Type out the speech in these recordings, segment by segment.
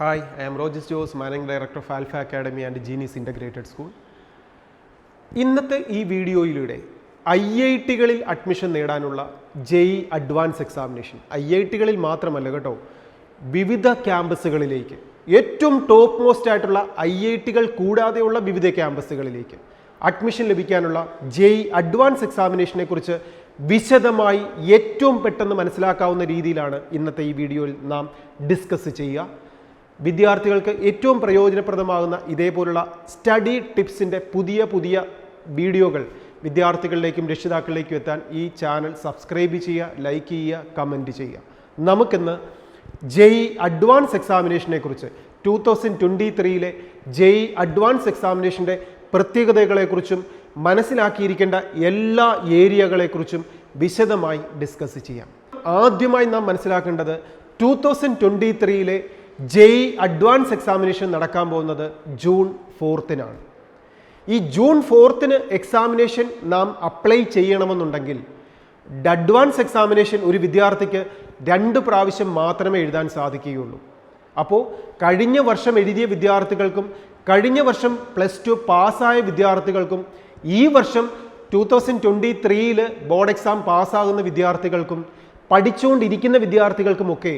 Hi, I am Rojes, Managing Director of Alpha Academy and Genius Integrated School. ഇന്നത്തെ ഈ വീഡിയോയിലൂടെ IIT-കളിൽ admission നേടാനുള്ള JEE advance examination IIT-കളിൽ മാത്രമല്ല കേട്ടോ, വിവിധ ക്യാമ്പസുകളിലേക്ക്, ഏറ്റവും ടോപ്പ് മോസ്റ്റ് ആയിട്ടുള്ള IIT-കൾ കൂടാതെയുള്ള വിവിധ ക്യാമ്പസുകളിലേക്ക് അഡ്മിഷൻ ലഭിക്കാനുള്ള JEE അഡ്വാൻസ് എക്സാമിനേഷനെ കുറിച്ച് വിശദമായി ഏറ്റവും പെട്ടെന്ന് മനസ്സിലാക്കാവുന്ന രീതിയിലാണ് ഇന്നത്തെ ഈ വീഡിയോയിൽ നാം ഡിസ്കസ് ചെയ്യുക. വിദ്യാർത്ഥികൾക്ക് ഏറ്റവും പ്രയോജനപ്രദമാകുന്ന ഇതേപോലുള്ള സ്റ്റഡി ടിപ്സിൻ്റെ പുതിയ വീഡിയോകൾ വിദ്യാർത്ഥികളിലേക്കും രക്ഷിതാക്കളിലേക്കും എത്താൻ ഈ ചാനൽ സബ്സ്ക്രൈബ് ചെയ്യുക, ലൈക്ക് ചെയ്യുക, കമൻറ്റ് ചെയ്യുക. നമുക്കിന്ന് JEE അഡ്വാൻസ് എക്സാമിനേഷനെ കുറിച്ച് 2023-ലെ JEE അഡ്വാൻസ് എക്സാമിനേഷൻ്റെ പ്രത്യേകതകളെക്കുറിച്ചും മനസ്സിലാക്കിയിരിക്കേണ്ട എല്ലാ ഏരിയകളെക്കുറിച്ചും വിശദമായി ഡിസ്കസ് ചെയ്യാം. ആദ്യമായി നാം മനസ്സിലാക്കേണ്ടത് 2023-ലെ JEE അഡ്വാൻസ് എക്സാമിനേഷൻ നടക്കാൻ പോകുന്നത് ജൂൺ 4-നാണ്. ഈ ജൂൺ 4-ന് എക്സാമിനേഷൻ നാം അപ്ലൈ ചെയ്യണമെന്നുണ്ടെങ്കിൽ അഡ്വാൻസ് എക്സാമിനേഷൻ ഒരു വിദ്യാർത്ഥിക്ക് 2 പ്രാവശ്യം മാത്രമേ എഴുതാൻ സാധിക്കുകയുള്ളൂ. അപ്പോൾ കഴിഞ്ഞ വർഷം എഴുതിയ വിദ്യാർത്ഥികൾക്കും കഴിഞ്ഞ വർഷം +2 പാസ്സായ വിദ്യാർത്ഥികൾക്കും ഈ വർഷം 2023-ൽ ബോർഡ് എക്സാം പാസ്സാകുന്ന വിദ്യാർത്ഥികൾക്കും പഠിച്ചുകൊണ്ടിരിക്കുന്ന വിദ്യാർത്ഥികൾക്കുമൊക്കെ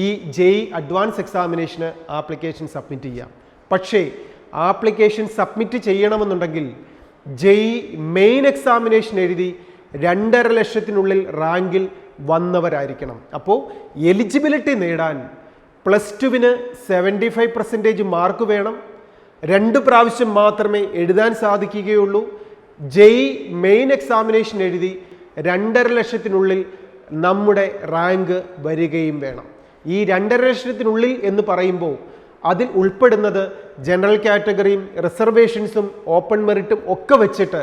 ഈ JEE അഡ്വാൻസ് എക്സാമിനേഷന് ആപ്ലിക്കേഷൻ സബ്മിറ്റ് ചെയ്യാം. പക്ഷേ ആപ്ലിക്കേഷൻ സബ്മിറ്റ് ചെയ്യണമെന്നുണ്ടെങ്കിൽ JEE മെയിൻ എക്സാമിനേഷൻ എഴുതി 2.5 ലക്ഷത്തിനുള്ളിൽ റാങ്കിൽ വന്നവരായിരിക്കണം. അപ്പോൾ എലിജിബിലിറ്റി നേടാൻ +2-ന് 75% മാർക്ക് വേണം. 2 പ്രാവശ്യം മാത്രമേ എഴുതാൻ സാധിക്കുകയുള്ളൂ. JEE മെയിൻ എക്സാമിനേഷൻ എഴുതി 2.5 ലക്ഷത്തിനുള്ളിൽ നമ്മുടെ റാങ്ക് വരികയും വേണം. ഈ 2.5 ലക്ഷത്തിനുള്ളിൽ എന്ന് പറയുമ്പോൾ അതിൽ ഉൾപ്പെടുന്നത് ജനറൽ കാറ്റഗറിയും റിസർവേഷൻസും ഓപ്പൺ മെറിറ്റും ഒക്കെ വെച്ചിട്ട്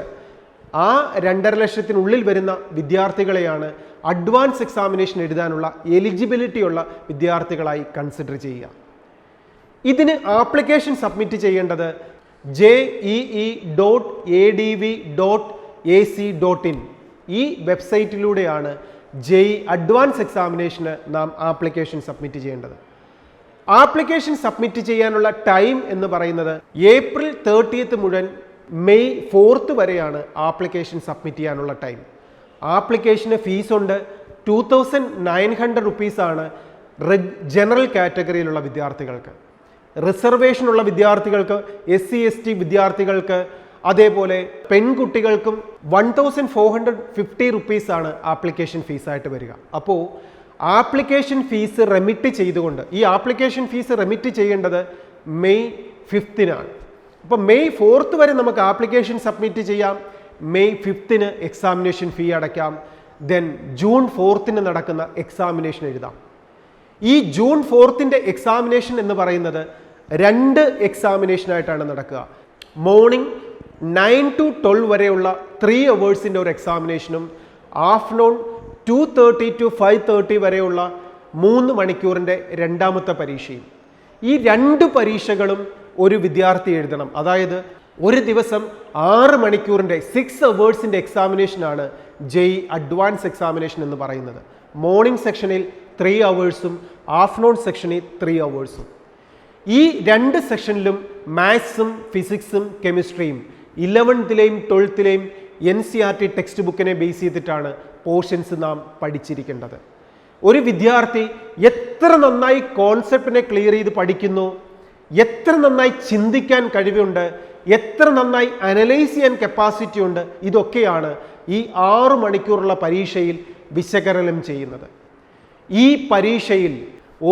ആ 2.5 ലക്ഷത്തിനുള്ളിൽ വരുന്ന വിദ്യാർത്ഥികളെയാണ് അഡ്വാൻസ് എക്സാമിനേഷൻ എഴുതാനുള്ള എലിജിബിലിറ്റി ഉള്ള വിദ്യാർത്ഥികളായി കൺസിഡർ ചെയ്യുക. ഇതിന് ആപ്ലിക്കേഷൻ സബ്മിറ്റ് ചെയ്യേണ്ടത് jee.adv.ac.in ഈ വെബ്സൈറ്റിലൂടെയാണ് JEE അഡ്വാൻസ് എക്സാമിനേഷന് നാം ആപ്ലിക്കേഷൻ സബ്മിറ്റ് ചെയ്യേണ്ടത്. ആപ്ലിക്കേഷൻ സബ്മിറ്റ് ചെയ്യാനുള്ള ടൈം എന്ന് പറയുന്നത് ഏപ്രിൽ 30 മുതൽ മെയ് 4 വരെയാണ് ആപ്ലിക്കേഷൻ സബ്മിറ്റ് ചെയ്യാനുള്ള ടൈം. ആപ്ലിക്കേഷന് ഫീസ് ഉണ്ട്. 2900 റുപ്പീസാണ് ജനറൽ കാറ്റഗറിയിലുള്ള വിദ്യാർത്ഥികൾക്ക്. റിസർവേഷൻ ഉള്ള വിദ്യാർത്ഥികൾക്ക്, SC ST വിദ്യാർത്ഥികൾക്ക്, അതേപോലെ പെൺകുട്ടികൾക്കും 1450 റുപ്പീസാണ് ആപ്ലിക്കേഷൻ ഫീസായിട്ട് വരിക. അപ്പോൾ ആപ്ലിക്കേഷൻ ഫീസ് റെമിറ്റ് ചെയ്തുകൊണ്ട് ഈ ആപ്ലിക്കേഷൻ ഫീസ് റെമിറ്റ് ചെയ്യേണ്ടത് മെയ് 5-നാണ്. അപ്പോൾ മെയ് 4 വരെ നമുക്ക് ആപ്ലിക്കേഷൻ സബ്മിറ്റ് ചെയ്യാം. മെയ് 5-ന് എക്സാമിനേഷൻ ഫീ അടയ്ക്കാം. ദെൻ ജൂൺ 4-ന് നടക്കുന്ന എക്സാമിനേഷൻ എഴുതാം. ഈ ജൂൺ 4-ന്റെ എക്സാമിനേഷൻ എന്ന് പറയുന്നത് 2 എക്സാമിനേഷനായിട്ടാണ് നടക്കുക. മോർണിംഗ് 9 to 12 വരെയുള്ള 3 അവേഴ്സിൻ്റെ ഒരു എക്സാമിനേഷനും ആഫ്റ്റർനൂൺ 2:30 to 5:30 വരെയുള്ള 3 മണിക്കൂറിൻ്റെ രണ്ടാമത്തെ പരീക്ഷയും. ഈ 2 പരീക്ഷകളും ഒരു വിദ്യാർത്ഥി എഴുതണം. അതായത് ഒരു ദിവസം 6 മണിക്കൂറിൻ്റെ 6 അവേഴ്സിൻ്റെ എക്സാമിനേഷനാണ് JEE അഡ്വാൻസ് എക്സാമിനേഷൻ എന്ന് പറയുന്നത്. മോർണിംഗ് സെക്ഷനിൽ 3 അവേഴ്സും ആഫ്റ്റർനൂൺ സെക്ഷനിൽ 3 അവേഴ്സും. ഈ 2 സെക്ഷനിലും മാത്സും ഫിസിക്സും കെമിസ്ട്രിയും 11ലെയും 12ലെയും NCERT ടെക്സ്റ്റ് ബുക്കിനെ ബേസ് ചെയ്തിട്ടാണ് പോർഷൻസ് നാം പഠിച്ചിരിക്കേണ്ടത്. ഒരു വിദ്യാർത്ഥി എത്ര നന്നായി കോൺസെപ്റ്റിനെ ക്ലിയർ ചെയ്ത് പഠിക്കുന്നു, എത്ര നന്നായി ചിന്തിക്കാൻ കഴിവുണ്ട്, എത്ര നന്നായി അനലൈസ് ചെയ്യാൻ കപ്പാസിറ്റി ഉണ്ട്, ഇതൊക്കെയാണ് ഈ 6 മണിക്കൂറുള്ള പരീക്ഷയിൽ വിശകലനം ചെയ്യുന്നത്. ഈ പരീക്ഷയിൽ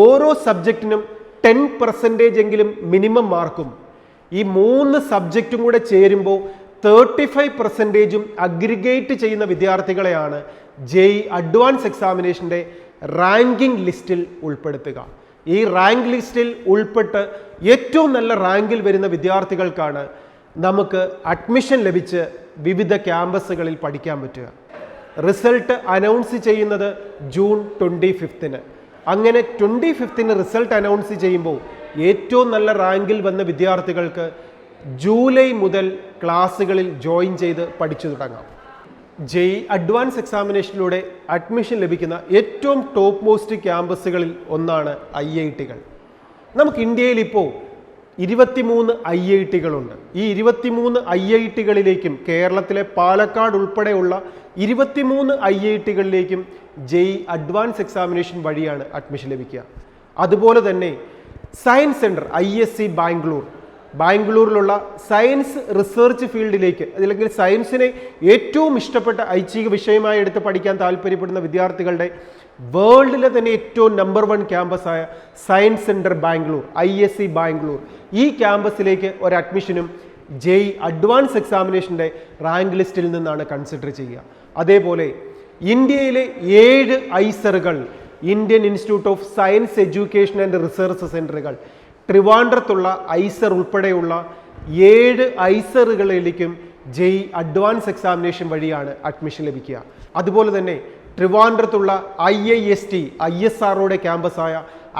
ഓരോ സബ്ജക്റ്റിനും 10% എങ്കിലും മിനിമം മാർക്കും ഈ 3 സബ്ജക്റ്റും കൂടെ ചേരുമ്പോൾ 35% അഗ്രിഗേറ്റ് ചെയ്യുന്ന വിദ്യാർത്ഥികളെയാണ് JEE അഡ്വാൻസ് എക്സാമിനേഷൻ്റെ റാങ്കിംഗ് ലിസ്റ്റിൽ ഉൾപ്പെടുത്തുക. ഈ റാങ്ക് ലിസ്റ്റിൽ ഉൾപ്പെട്ട് ഏറ്റവും നല്ല റാങ്കിൽ വരുന്ന വിദ്യാർത്ഥികൾക്കാണ് നമുക്ക് അഡ്മിഷൻ ലഭിച്ച് വിവിധ ക്യാമ്പസുകളിൽ പഠിക്കാൻ പറ്റുക. റിസൾട്ട് അനൗൺസ് ചെയ്യുന്നത് ജൂൺ 25-ന്. അങ്ങനെ 25-ന് റിസൾട്ട് അനൗൺസ് ചെയ്യുമ്പോൾ ഏറ്റവും നല്ല റാങ്കിൽ വന്ന വിദ്യാർത്ഥികൾക്ക് ജൂലൈ മുതൽ ക്ലാസ്സുകളിൽ ജോയിൻ ചെയ്ത് പഠിച്ചു തുടങ്ങാം. JEE അഡ്വാൻസ് എക്സാമിനേഷനിലൂടെ അഡ്മിഷൻ ലഭിക്കുന്ന ഏറ്റവും ടോപ്പ് മോസ്റ്റ് ക്യാമ്പസുകളിൽ ഒന്നാണ് IIT-കൾ. നമുക്ക് ഇന്ത്യയിൽ ഇപ്പോൾ 23 IIT-കളുണ്ട്. ഈ 23 IIT-കളിലേക്കും കേരളത്തിലെ പാലക്കാട് ഉൾപ്പെടെയുള്ള 23 IIT-കളിലേക്കും JEE അഡ്വാൻസ് എക്സാമിനേഷൻ വഴിയാണ് അഡ്മിഷൻ ലഭിക്കുക. അതുപോലെ തന്നെ സയൻസ് സെൻറ്റർ IISC ബാംഗ്ലൂരിലുള്ള സയൻസ് റിസർച്ച് ഫീൽഡിലേക്ക്, അല്ലെങ്കിൽ സയൻസിനെ ഏറ്റവും ഇഷ്ടപ്പെട്ട ഐച്ഛിക വിഷയമായി എടുത്ത് പഠിക്കാൻ താല്പര്യപ്പെടുന്ന വിദ്യാർത്ഥികളുടെ വേൾഡിലെ തന്നെ ഏറ്റവും നമ്പർ 1 ക്യാമ്പസായ science centre Bangalore IISc Bangalore, ഈ ക്യാമ്പസിലേക്ക് ഒരു അഡ്മിഷനും JEE അഡ്വാൻസ് എക്സാമിനേഷൻ്റെ റാങ്ക് ലിസ്റ്റിൽ നിന്നാണ് കൺസിഡർ ചെയ്യുക. അതേപോലെ ഇന്ത്യയിലെ 7 IISER-കൾ, Indian institute of science education and research സെൻറ്ററുകൾ, ട്രിവാൻഡ്രത്തുള്ള IISER ഉൾപ്പെടെയുള്ള 7 IISER-കളിലേക്കും JEE അഡ്വാൻസ് എക്സാമിനേഷൻ വഴിയാണ് അഡ്മിഷൻ ലഭിക്കുക. അതുപോലെ തന്നെ ട്രിവാൻഡ്രത്തുള്ള IIST ISROയുടെ ക്യാമ്പസായ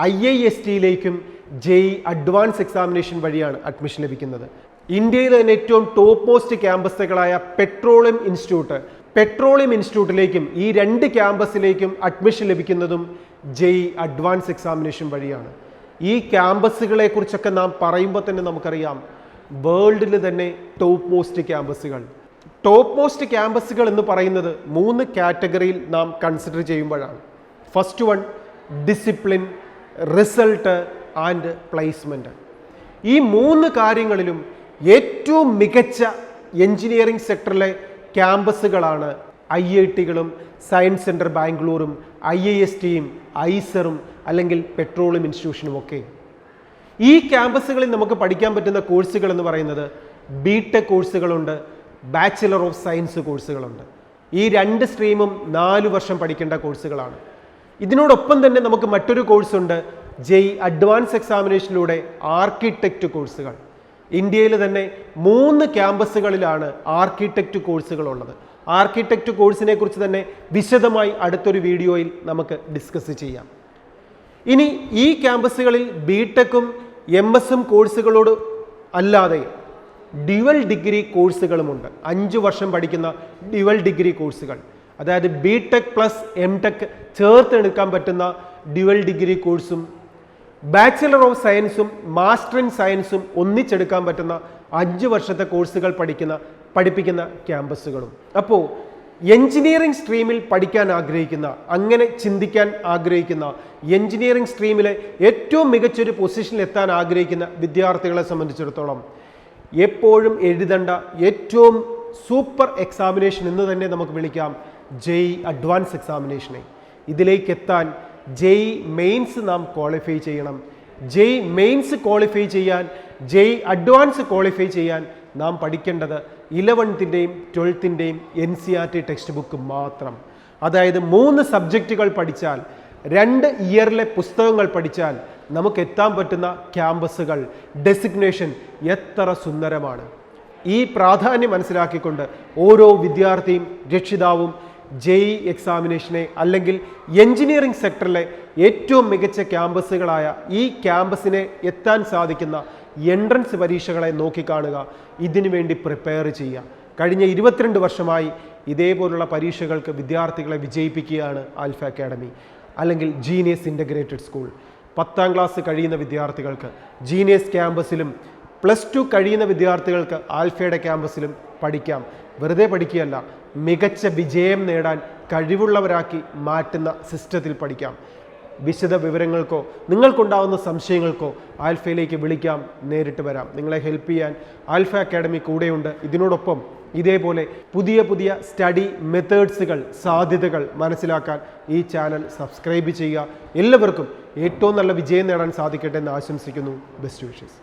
IIST-യിലേക്കും JEE അഡ്വാൻസ് എക്സാമിനേഷൻ വഴിയാണ് അഡ്മിഷൻ ലഭിക്കുന്നത്. ഇന്ത്യയിലെ തന്നെ ഏറ്റവും ടോപ്പ് മോസ്റ്റ് ക്യാമ്പസുകളായ പെട്രോളിയം ഇൻസ്റ്റിറ്റ്യൂട്ടിലേക്കും ഈ 2 ക്യാമ്പസിലേക്കും അഡ്മിഷൻ ലഭിക്കുന്നതും JEE അഡ്വാൻസ് എക്സാമിനേഷൻ വഴിയാണ്. ഈ ക്യാമ്പസുകളെ കുറിച്ചൊക്കെ നാം പറയുമ്പോൾ തന്നെ നമുക്കറിയാം, വേൾഡിൽ തന്നെ ടോപ്പ് മോസ്റ്റ് ക്യാമ്പസുകൾ എന്ന് പറയുന്നത് 3 കാറ്റഗറിയിൽ നാം കൺസിഡർ ചെയ്യുമ്പോഴാണ്. First one discipline, result and placement. ഈ 3 കാര്യങ്ങളിലും ഏറ്റവും മികച്ച എഞ്ചിനീയറിംഗ് സെക്ടറിലെ ക്യാമ്പസുകളാണ് IIT-കളും സയൻസ് സെൻറ്റർ ബാംഗ്ലൂരും IIST-യും IISER-ഉം അല്ലെങ്കിൽ പെട്രോളിയം ഇൻസ്റ്റിറ്റ്യൂഷനും ഒക്കെ. ഈ ക്യാമ്പസുകളിൽ നമുക്ക് പഠിക്കാൻ പറ്റുന്ന കോഴ്സുകൾ എന്ന് പറയുന്നത് BTech കോഴ്സുകളുണ്ട്, ബാച്ചിലർ ഓഫ് സയൻസ് കോഴ്സുകളുണ്ട്. ഈ 2 സ്ട്രീമും 4 വർഷം പഠിക്കേണ്ട കോഴ്സുകളാണ്. ഇതിനോടൊപ്പം തന്നെ നമുക്ക് മറ്റൊരു കോഴ്സുണ്ട്, JEE അഡ്വാൻസ് എക്സാമിനേഷനിലൂടെ ആർക്കിടെക്റ്റ് കോഴ്സുകൾ. ഇന്ത്യയിൽ തന്നെ 3 ക്യാമ്പസുകളിലാണ് ആർക്കിടെക്റ്റ് കോഴ്സുകൾ ഉള്ളത്. ആർക്കിടെക്റ്റ് കോഴ്സിനെ കുറിച്ച് തന്നെ വിശദമായി അടുത്തൊരു വീഡിയോയിൽ നമുക്ക് ഡിസ്കസ് ചെയ്യാം. ഇനി ഈ ക്യാമ്പസുകളിൽ BTech-ഉം MS-ഉം കോഴ്സുകളോട് അല്ലാതെ ഡ്യുവൽ ഡിഗ്രി കോഴ്സുകളുമുണ്ട്. 5 വർഷം പഠിക്കുന്ന ഡ്യുവൽ ഡിഗ്രി കോഴ്സുകൾ, അതായത് BTech പ്ലസ് MTech ചേർത്തെടുക്കാൻ പറ്റുന്ന ഡ്യുവൽ ഡിഗ്രി കോഴ്സും ബാച്ചിലർ ഓഫ് സയൻസും മാസ്റ്റർ ഇൻ സയൻസും ഒന്നിച്ചെടുക്കാൻ പറ്റുന്ന 5 വർഷത്തെ കോഴ്സുകൾ പഠിപ്പിക്കുന്ന ക്യാമ്പസുകളും. അപ്പോൾ എഞ്ചിനീയറിംഗ് സ്ട്രീമിൽ പഠിക്കാൻ ആഗ്രഹിക്കുന്ന, അങ്ങനെ ചിന്തിക്കാൻ ആഗ്രഹിക്കുന്ന, എഞ്ചിനീയറിംഗ് സ്ട്രീമിലെ ഏറ്റവും മികച്ചൊരു പൊസിഷനിൽ എത്താൻ ആഗ്രഹിക്കുന്ന വിദ്യാർത്ഥികളെ സംബന്ധിച്ചിടത്തോളം എപ്പോഴും എഴുതേണ്ട ഏറ്റവും സൂപ്പർ എക്സാമിനേഷൻ എന്ന് തന്നെ നമുക്ക് വിളിക്കാം JEE അഡ്വാൻസ് എക്സാമിനേഷനെ. ഇതിലേക്ക് എത്താൻ JEE മെയിൻസ് നാം ക്വാളിഫൈ ചെയ്യണം. JEE മെയിൻസ് ക്വാളിഫൈ ചെയ്യാൻ, JEE അഡ്വാൻസ് ക്വാളിഫൈ ചെയ്യാൻ നാം പഠിക്കേണ്ടത് 11th-ൻ്റെയും 12th-ൻ്റെയും NCERT ടെക്സ്റ്റ് ബുക്ക് മാത്രം. അതായത് 3 സബ്ജക്റ്റുകൾ പഠിച്ചാൽ, 2 ഇയറിലെ പുസ്തകങ്ങൾ പഠിച്ചാൽ നമുക്ക് എത്താൻ പറ്റുന്ന ക്യാമ്പസുകൾ, ഡെസിഗ്നേഷൻ എത്ര സുന്ദരമാണ്. ഈ പ്രാധാന്യം മനസ്സിലാക്കിക്കൊണ്ട് ഓരോ വിദ്യാർത്ഥിയും രക്ഷിതാവും JEE എക്സാമിനേഷനെ, അല്ലെങ്കിൽ എഞ്ചിനീയറിംഗ് സെക്ടറിലെ ഏറ്റവും മികച്ച ക്യാമ്പസുകളായ ഈ ക്യാമ്പസിനെ എത്താൻ സാധിക്കുന്ന എൻട്രൻസ് പരീക്ഷകളെ നോക്കിക്കാണുക. ഇതിനു വേണ്ടി പ്രിപ്പയർ ചെയ്യുക. കഴിഞ്ഞ 22 വർഷമായി ഇതേപോലുള്ള പരീക്ഷകൾക്ക് വിദ്യാർത്ഥികളെ വിജയിപ്പിക്കുകയാണ് ആൽഫ അക്കാഡമി, അല്ലെങ്കിൽ ജീനിയസ് ഇൻ്റഗ്രേറ്റഡ് സ്കൂൾ. 10ാം ക്ലാസ് കഴിയുന്ന വിദ്യാർത്ഥികൾക്ക് ജീനിയസ് ക്യാമ്പസിലും, +2 കഴിയുന്ന വിദ്യാർത്ഥികൾക്ക് ആൽഫയുടെ ക്യാമ്പസിലും പഠിക്കാം. വെറുതെ പഠിക്കുകയല്ല, മികച്ച വിജയം നേടാൻ കഴിവുള്ളവരാക്കി മാറ്റുന്ന സിസ്റ്റത്തിൽ പഠിക്കാം. വിശദ വിവരങ്ങൾക്കോ നിങ്ങൾക്കുണ്ടാവുന്ന സംശയങ്ങൾക്കോ ആൽഫയിലേക്ക് വിളിക്കാം, നേരിട്ട് വരാം. നിങ്ങളെ ഹെൽപ്പ് ചെയ്യാൻ ആൽഫ അക്കാഡമി കൂടെയുണ്ട്. ഇതിനോടൊപ്പം ഇതേപോലെ പുതിയ സ്റ്റഡി മെത്തേഡ്സുകൾ, സാധ്യതകൾ മനസ്സിലാക്കാൻ ഈ ചാനൽ സബ്സ്ക്രൈബ് ചെയ്യുക. എല്ലാവർക്കും ഏറ്റവും നല്ല വിജയം നേടാൻ സാധിക്കട്ടെ എന്ന് ആശംസിക്കുന്നു. Best wishes.